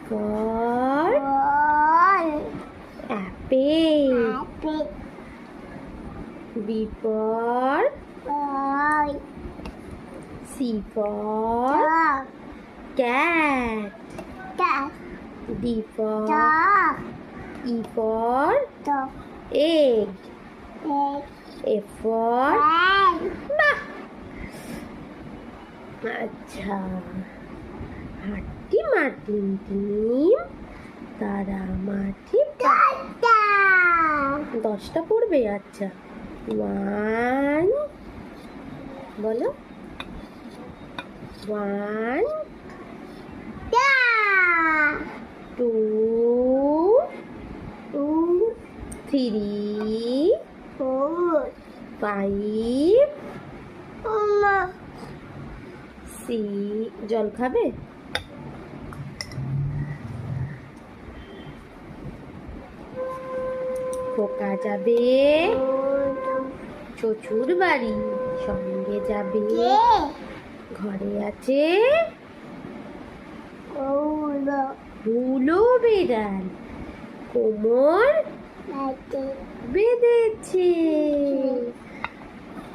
for apple. B for C for cat. D for E for egg. F for আচ্ছা, হাট্টি মাটি ডিম, তারা মাটি 10টা পড়বে। আচ্ছা, 1 বলো, 1 2 3 5 6 জল খাবে? খোকা যাবে শ্বশুর বাড়ি, সঙ্গে যাবে ঘরে আছে হুলো বেড়াল, কোমর বেঁধেছে।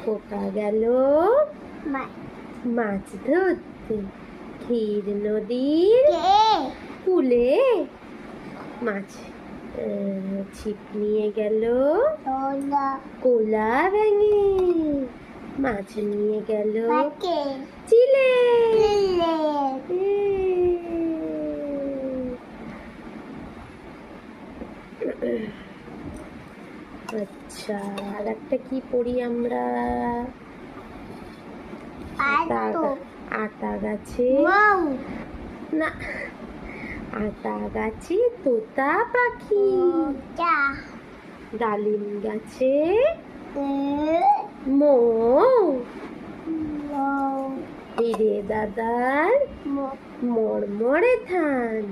খোকা গেল মাছ ধরতে, ক্ষীর নদীর কূলে, মাছ ছিপ নিয়ে গেল কোলা ভেঙে, মাছ নিয়ে গেল চিলে। আচ্ছা, আর একটা কি পড়ি আমরা? আটা গাছে না, আটা গাছে তোতা পাখি, ডালিম গাছে মৌ, হিরে দাদার মরমরে ধান,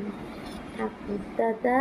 ঠাকুর দাদা